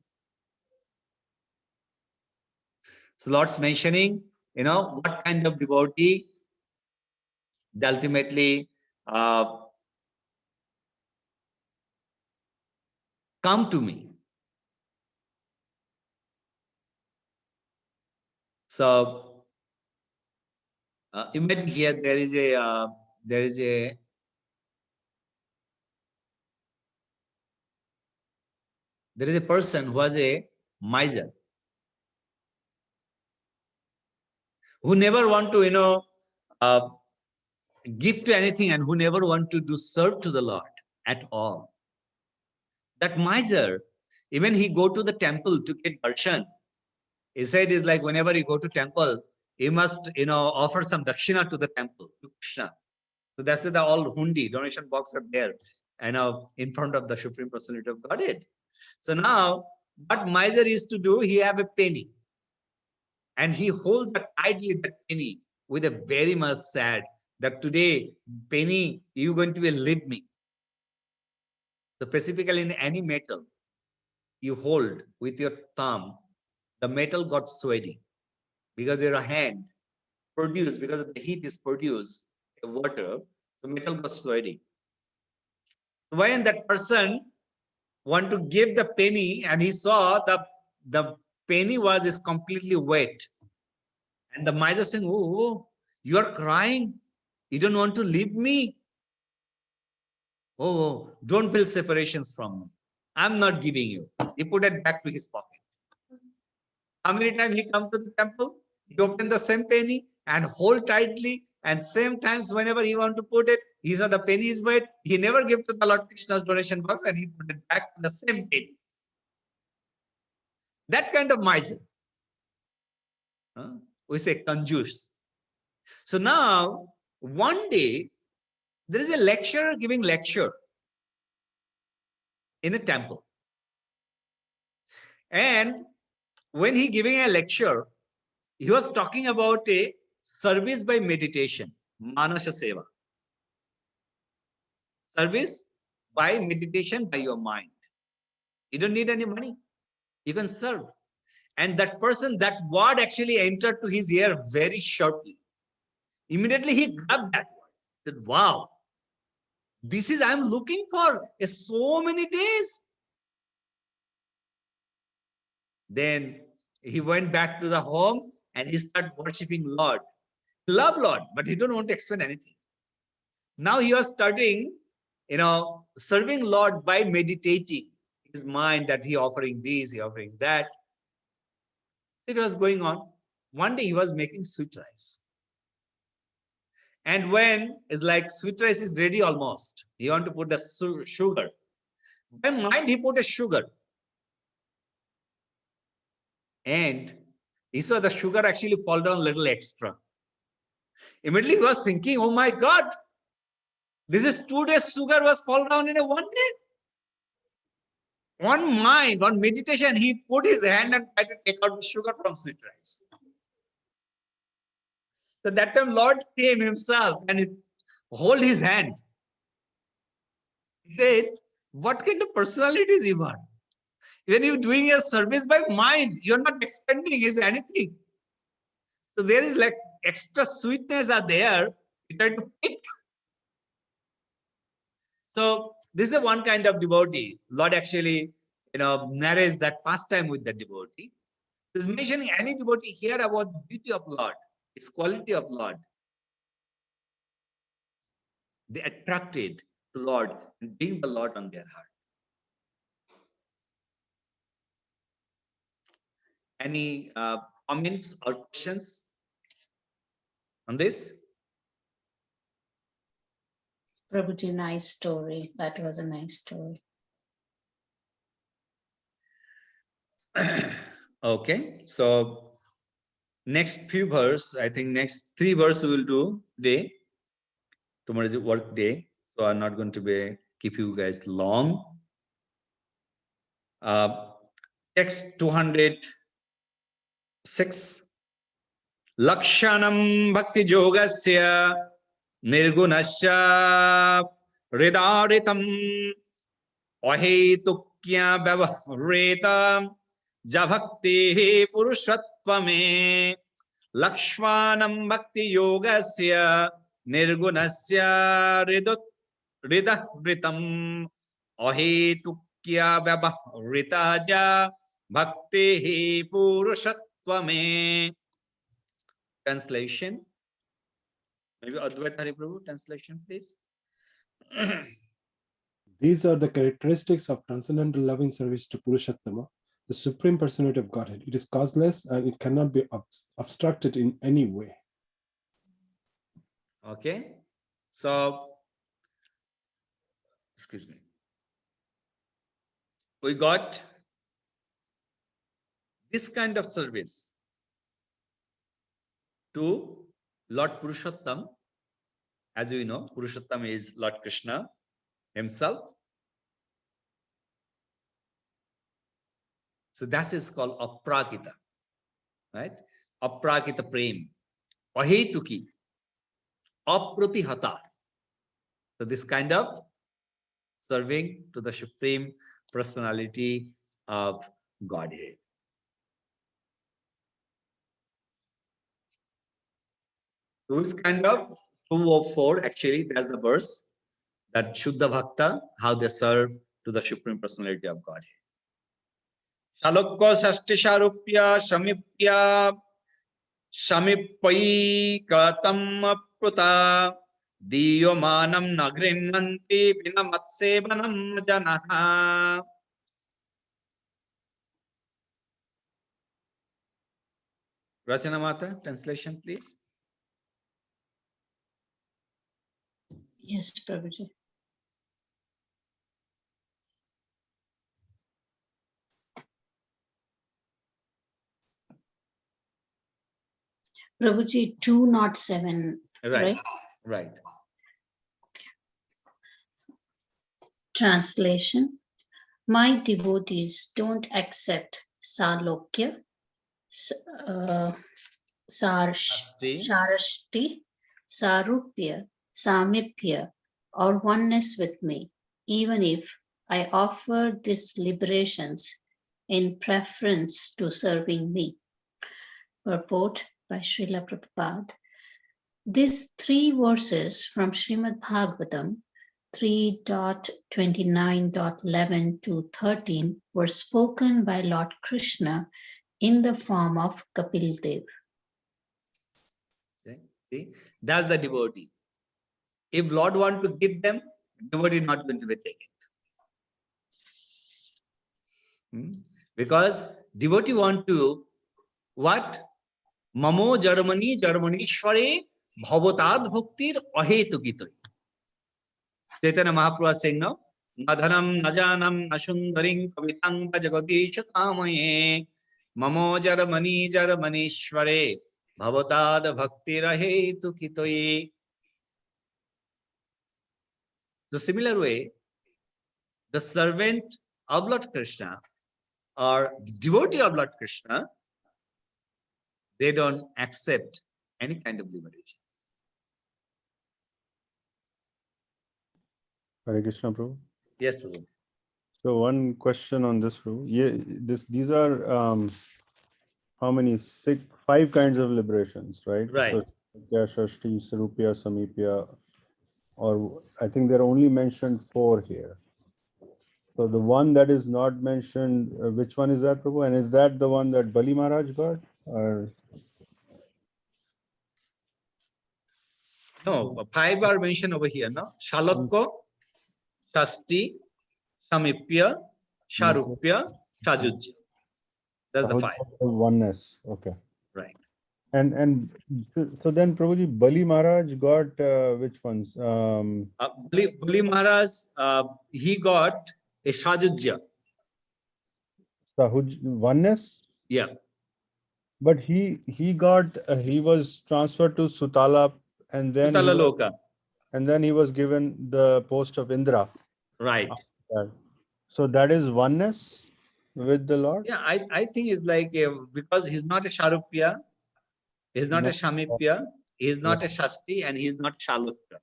So Lord's mentioning, what kind of devotee they ultimately come to me. So you might hear there is a person who was a miser, who never want to give to anything, and who never want to do serve to the Lord at all. That miser, even he go to the temple to get darshan, he said is like whenever you go to temple, you must offer some dakshina to the temple, to Krishna. So that's the all hundi donation box are there, in front of the Supreme Personality of Godhead. So now, what miser used to do, he have a penny, and he hold that tightly, that penny, with a very much sad that today, penny, you going to leave me. So specifically in any metal, you hold with your thumb, the metal got sweaty because your hand produced, because of the heat is produced, water, so metal got sweaty. When that person want to give the penny, and he saw the penny is completely wet, and the miser saying, oh, you are crying, you don't want to leave me. Oh, don't build separations from me, I'm not giving you. He put it back to his pocket. How many times he come to the temple, he open the same penny and hold tightly, and same times whenever he want to put it, he saw the penny is wet, he never give to the Lord Krishna's donation box, and he put it back to the same penny. That kind of miser, we say conjures. So now, one day, there is a lecturer giving lecture in a temple. And when he giving a lecture, he was talking about a service by meditation, Manasha Seva. Service by meditation by your mind. You don't need any money. You can serve. And that person, that word actually entered to his ear very shortly. Immediately he grabbed that word. Said, wow, this is I'm looking for so many days. Then he went back to the home and he started worshiping Lord. He loved Lord, but he don't want to explain anything. Now he was starting, serving Lord by meditating his mind, that he offering this, he offering that. It was going on. One day he was making sweet rice. And when it's like sweet rice is ready almost, he want to put the sugar. By mind, he put a sugar. And he saw the sugar actually fall down a little extra. Immediately he was thinking, oh my God, this is 2 days sugar was fall down in a 1 day. On mind, on meditation, he put his hand and tried to take out the sugar from sweet rice. So that time Lord came himself and hold his hand. He said, what kind of personalities you are? When you're doing a service by mind, you're not expending is anything. So there is like extra sweetness are there. You try to pick. So this is one kind of devotee. Lord actually, narrates that pastime with the devotee. He's mentioning any devotee here about the beauty of Lord, its quality of Lord. They attracted to Lord and bring the Lord on their heart. Any comments or questions on this? Prabhuji, nice story. That was a nice story. Okay, so next few verse, I think next 3 verse we will do today. Tomorrow is a work day, so I'm not going to keep you guys long. Text 206. Lakshanam bhakti yogasya nirgunasya hridaritam ahetukya vyavahreta javakti purushottvame. Lakshmanam bhakti yogasya nirgunasya hridahritam ahetukya vyavahreta javakti purushottvame. Translation. Maybe Advaita Hari Prabhu, translation, please. These are the characteristics of transcendental loving service to Purushottama, the Supreme Personality of Godhead. It is causeless and it cannot be obstructed in any way. Okay. So, excuse me. We got this kind of service to Lord Purushottam. As we know, Purushottam is Lord Krishna himself. So that is called Aprakita, right? Aprakita Prem, Ahetuki, Apratihata. So this kind of serving to the Supreme Personality of Godhead. So it's kind of 204, actually, that's the verse that Shuddha Bhakta, how they serve to the Supreme Personality of Godhead. Shalokya Sashti Sharupya Shamipya Shamipaikatam Pruta Diyo Manam Nagrinanti Vinamatsevanam Janaha. Rachana Mata, translation, please. Yes, Prabhuji. Prabhuji, 207, right? Right. Translation. My devotees don't accept Salokya, Sarashti, Sarupya, Samipya, or oneness with me, even if I offer these liberations in preference to serving me. Purport by Srila Prabhupada. These 3 verses from Srimad Bhagavatam 3.29.11 to 13 were spoken by Lord Krishna in the form of Kapil Dev. Okay. See? That's the devotee. If Lord want to give them, devotee not going to be taken. Because devotee want to what? Mamo Jarmani Jarmanishware Bhavatad Bhaktir Ahetukitoi. Chaitanya Mahaprabhu saying now, Nadhanam Najanam Nashundaring Kavitang Jagadish Tamaye Mamo Jarmani Jarmanishware Bhavatad Bhaktir Ahetukitoi. The similar way, the servant of Lord Krishna or devotee of Lord Krishna, they don't accept any kind of limitations. Hare Krishna, Prabhu. Yes, Prabhu. So one question on this, Prabhu. Yeah, these are how many? 5 kinds of liberations, right? Right. So, Shashti, Sarupya, Samipya, or I think there are only mentioned 4 here. So the one that is not mentioned, which one is that, Prabhu? And is that the one that Bali Maharaj got? Or No, 5 are mentioned over here, no? Shalakya, Shasti, Samipya, Sharupya, Shajujya. That's the 5, oneness. Okay. right? And so then Prabhuji, Bali Maharaj got which ones? Bali Maharaj, he got a Shajujya. Sahuj oneness, Yeah, but he got he was transferred to Sutala, and then Sutala Loka, he was given the post of Indra. right? So that is oneness with the Lord. Yeah, I think it's like because he's not a Sharupya, he's not a Shamipya, he's not a Shasti, and he's not Shalukya.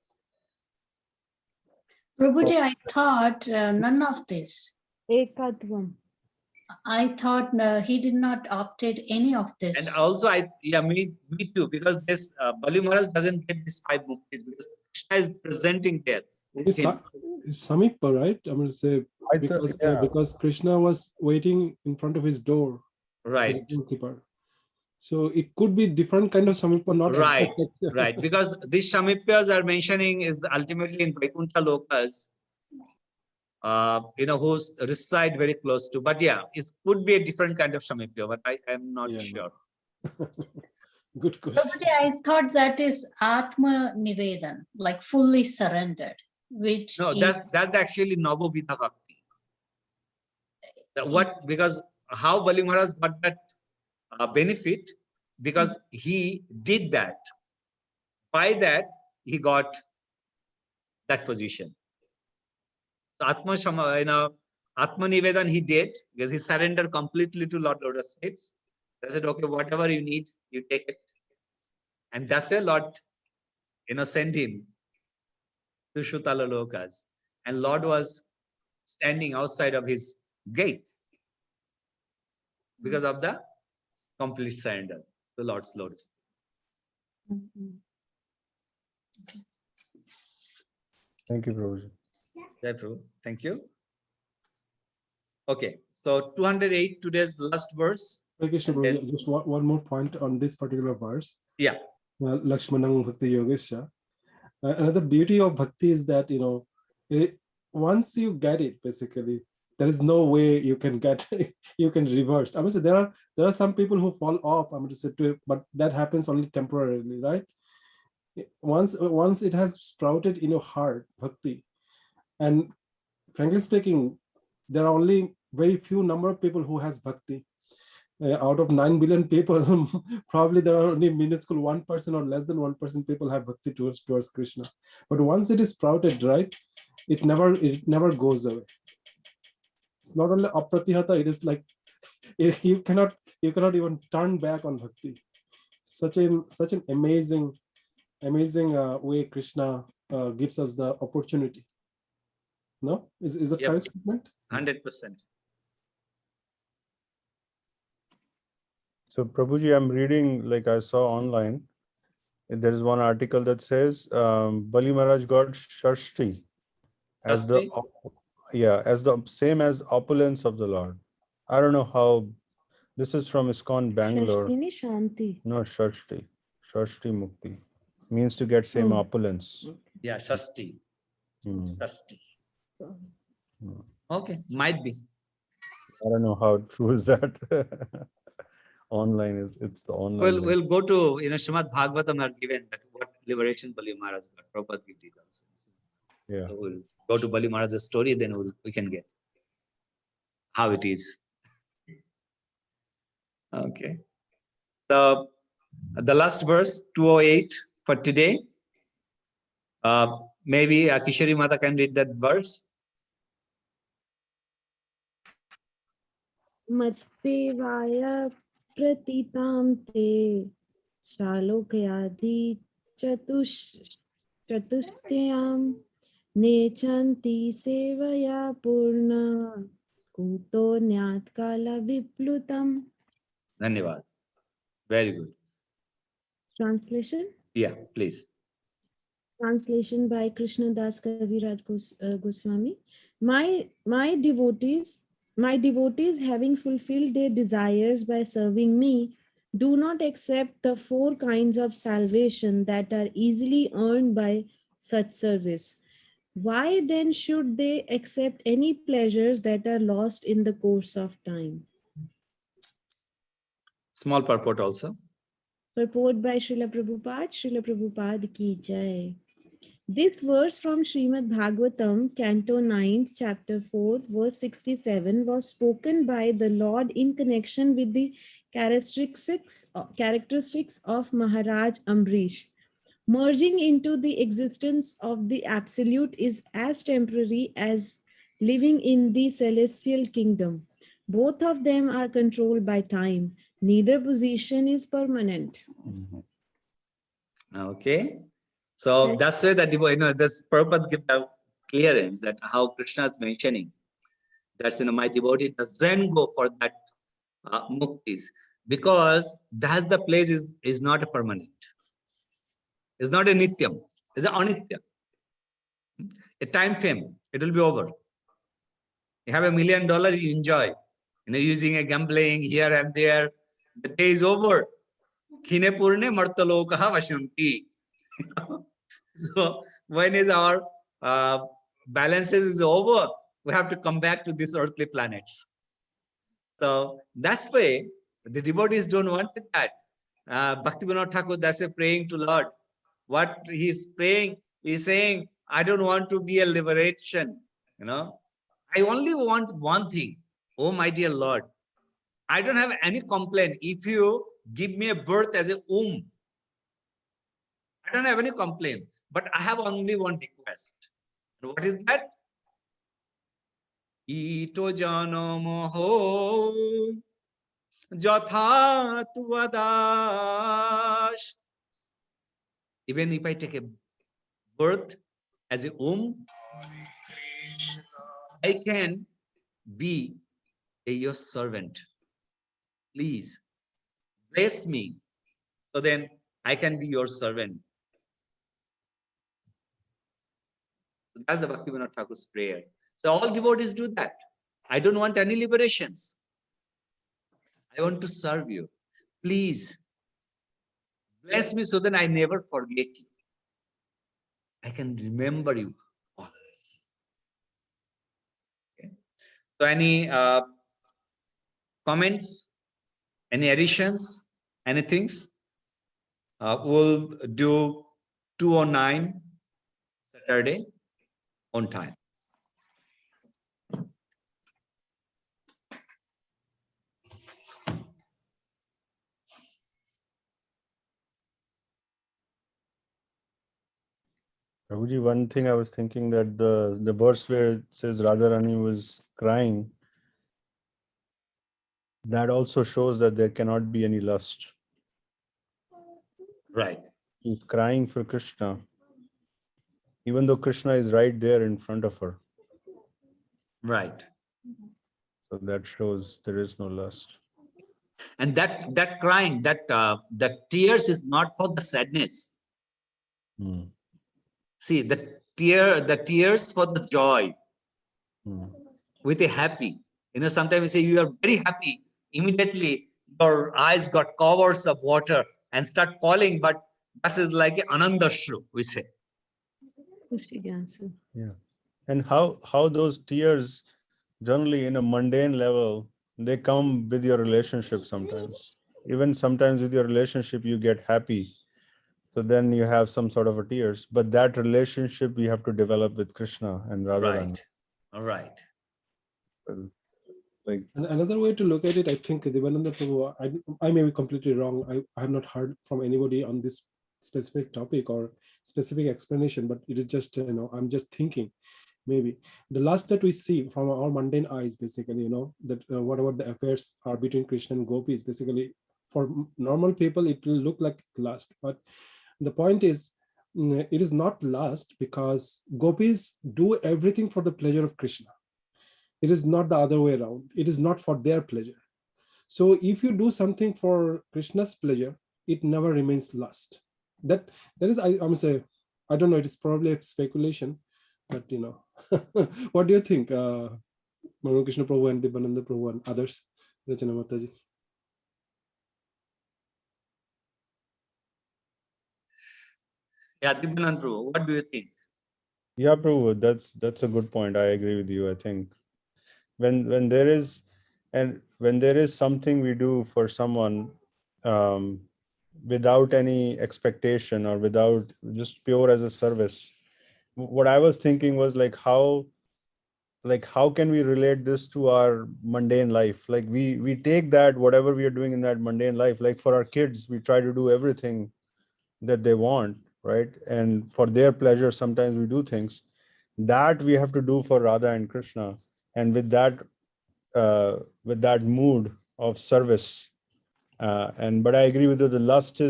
Prabhuji, I thought none of this. Ekatvam. I thought he did not opted any of this. And also, me too, because this Bali Maharaj doesn't get these 5 muktis because Krishna is presenting there. with It's him. Samikpa, right? I'm going to say I thought, because Krishna was waiting in front of his door, as a Right, doorkeeper. So it could be different kind of Samikpa, not right, exact. right. Because these Shamipyas are mentioning is ultimately in Vaikuntha Lokas, who reside very close to. But yeah, it could be a different kind of Shamipya, but I am not Yeah. sure. Good question. Prabhuji, I thought that is Atma Nivedan, like fully surrendered, which No, is, that's actually Navavitha Bhakti. Because how Bali Maharaj got that benefit, because he did that. By that, he got that position. So Atma Nivedan he did because he surrendered completely to Lord Lotus feet. They said, okay, whatever you need, you take it. And that's a Lord, sent him to Shutala Lokas. And Lord was standing outside of his gate because of the complete surrender to Lord's Lotus. thank you, Prabhuji. Jai Prabhu. Thank you. Okay, so 208, today's last verse. Hare Krishna, And Prabhuji, then- just one more point on this particular verse. Yeah. Lakshmanang Bhakti Yogesha. Another beauty of bhakti is that, once you get it, basically, there is no way you can get you can reverse. I mean, so there are some people who fall off. I'm going to say, but that happens only temporarily, right? Once it has sprouted in your heart, bhakti, and frankly speaking, there are only very few number of people who has bhakti. Out of 9 billion people, probably there are only minuscule 1% or less than 1% people have bhakti towards Krishna. But once it is sprouted, right, it never goes away. It's not only apratihata, it is like you cannot even turn back on bhakti. Such an amazing way Krishna gives us the opportunity. No, is that Yep. correct statement? 100%. So Prabhuji, I'm reading, like I saw online, there is one article that says Bali Maharaj got Shashti as the same as opulence of the Lord. I don't know how. This is from ISKCON Bangalore. Shashtini Shanti. No, Shashti. Shashti Mukti means to get same Oh. opulence. Yeah, Shasti. Hmm. Shasti. Hmm. Okay, might be. I don't know how true is that. Online it's the online. link. We'll go to, Srimad Bhagavatam are given that what liberation Bali Maharaj got. Prabhupada gave details. Yeah. So we'll go to Bali Maharaj's story, then we can get how it is. Okay. So the last verse, 208 for today. Maybe Kishori Mata can read that verse. Matpevaya pratitam te shalokayadi chatustyam nechanti sevaya purna kuto nyatkala viplutam. Dhanyavad. Very good. Translation? Yeah, please. Translation by Krishna Das Kaviraj Goswami. My devotees, having fulfilled their desires by serving me, do not accept the 4 kinds of salvation that are easily earned by such service. Why then should they accept any pleasures that are lost in the course of time? Small purport also. Purport by Srila Prabhupada ki jai. This verse from Srimad Bhagavatam, Canto 9, Chapter 4, verse 67 was spoken by the Lord in connection with the characteristics of Maharaj Ambrish. Merging into the existence of the Absolute is as temporary as living in the celestial kingdom. Both of them are controlled by time. Neither position is permanent. Okay. So Yes. that's why that, this Prabhupada gives a clearance that how Krishna is mentioning. That's, my devotee doesn't go for that muktis, because that's the place is not a permanent. It's not a nityam. It's an anitya. A time frame. It will be over. You have $1 million, you enjoy. Using a gambling here and there. The day is over. Khine purne martalokaha vashanti. So when is our balances is over, we have to come back to these earthly planets. So that's why the devotees don't want that. Bhaktivinoda Thakur, that's a praying to Lord. What he's praying, he's saying, I don't want to be a liberation. I only want one thing. Oh, my dear Lord, I don't have any complaint. If you give me a birth as a womb, I don't have any complaint. But I have only one request. And what is that? Ito janam ho jatha tu adash. Even if I take a birth as a womb, I can be your servant. Please bless me, so then I can be your servant. That's the Bhaktivinoda Thakur's prayer. So all devotees do that. I don't want any liberations. I want to serve you. Please bless me so that I never forget you. I can remember you always. Okay. So any comments, any additions, anything? We'll do 209 Saturday on time. Prabhuji, one thing I was thinking that the verse where it says Radharani was crying, that also shows that there cannot be any lust. Right. She's crying for Krishna, even though Krishna is right there in front of her. Right. So that shows there is no lust. And that crying, that tears is not for the sadness. See, the tears for the joy. With a happy. Sometimes we say you are very happy. Immediately your eyes got covers of water and start falling, but that is like an anandashru, we say. Yeah. And how those tears generally in a mundane level, they come with your relationship sometimes. Even sometimes with your relationship, you get happy. So then you have some sort of a tears, but that relationship you have to develop with Krishna and Radharani. Right. All right. Like, And another way to look at it, I think, Devananda Prabhu, I may be completely wrong. I have not heard from anybody on this specific topic or specific explanation, but it is just, I'm just thinking. Maybe the lust that we see from our mundane eyes, basically, that whatever the affairs are between Krishna and gopis, basically, for normal people, it will look like lust. But the point is, it is not lust, because gopis do everything for the pleasure of Krishna. It is not the other way around. It is not for their pleasure. So if you do something for Krishna's pleasure, it never remains lust. That is, I must say, I don't know, it is probably a speculation, but you know, what do you think, Manu Krishna Prabhu and Dibananda Prabhu and others? Rachana Mataji. Yeah, Dibyanand Prabhu, what do you think? Yeah, Prabhu, that's a good point. I agree with you. I think when there is something we do for someone without any expectation or without just pure as a service, what I was thinking was like how can we relate this to our mundane life? Like we take that whatever we are doing in that mundane life, like for our kids, we try to do everything that they want, right? And for their pleasure, sometimes we do things that we have to do for Radha and Krishna, and with that mood of service. But I agree with you. The lust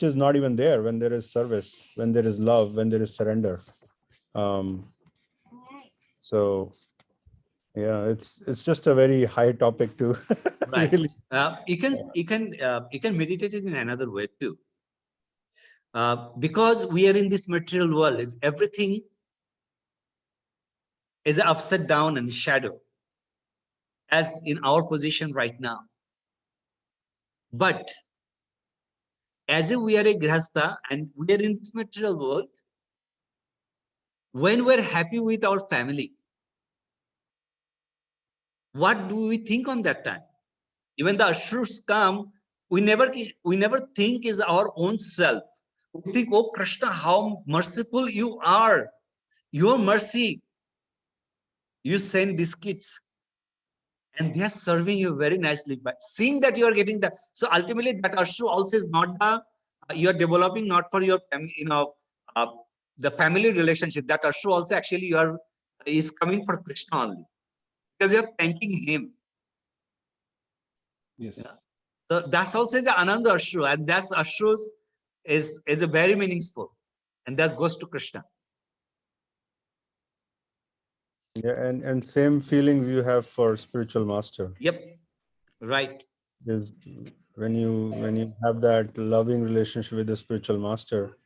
is not even there when there is service, when there is love, when there is surrender. So yeah, it's just a very high topic to Right. really. You can meditate it in another way too. Because we are in this material world, is everything is upside down and shadow, as in our position right now. But as if we are a grihastha and we are in this material world, when we're happy with our family, what do we think on that time? Even the ashrus come, we never think is our own self. We think, oh Krishna, how merciful you are. Your mercy. You send these kids and they are serving you very nicely. But seeing that you are getting that, so ultimately that ashru also is not the you are developing not for your the family relationship. That ashru also actually is coming for Krishna only, because you are thanking him. Yes. Yeah. So that's also is another ashru, and that's ashrus is a very meaningful, and that goes to Krishna. Yeah, and same feelings you have for spiritual master. Yep. Right. Is when you have that loving relationship with the spiritual master,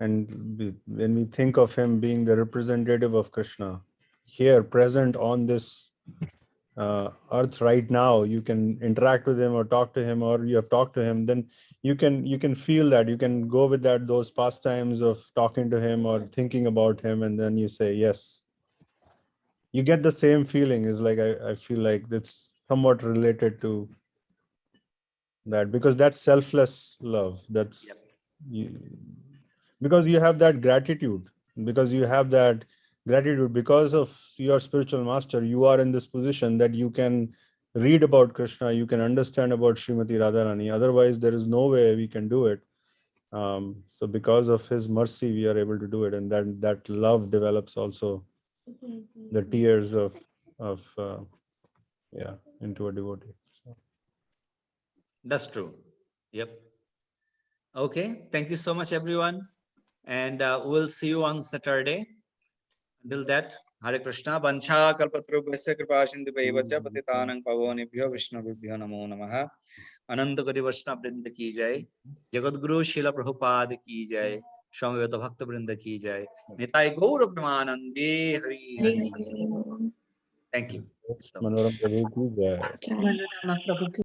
and when we think of him being the representative of Krishna here present on this earth right now, you can interact with him or talk to him, or you have talked to him, then you can feel that you can go with those pastimes of talking to him or thinking about him, and then you say yes. You get the same feeling. Is like I feel like that's somewhat related to that, because that's selfless love. That's Yep. because you have that gratitude, because of your spiritual master. You are in this position that you can read about Krishna, you can understand about Srimati Radharani. Otherwise, there is no way we can do it. So because of his mercy, we are able to do it, and that love develops also the tears of into a devotee. So. That's true. Yep. Okay. Thank you so much, everyone. And we'll see you on Saturday. Until that, Hare Krishna. Vancha kalpatarubhasya kripa sindhubhaivacha patitanang pavanebhyo Vishnavibhyo namo namaha. Ananta Kari Vaishnava Vrinda ki jai. Jagadguru Srila Prabhupada ki jai. Swami Veta Bhakta Vrinda ki jai. Nitai Gaura Premanande Hari Hari. Thank you so much. Manoram Prabhu ki jai. Manonama Prabhu ki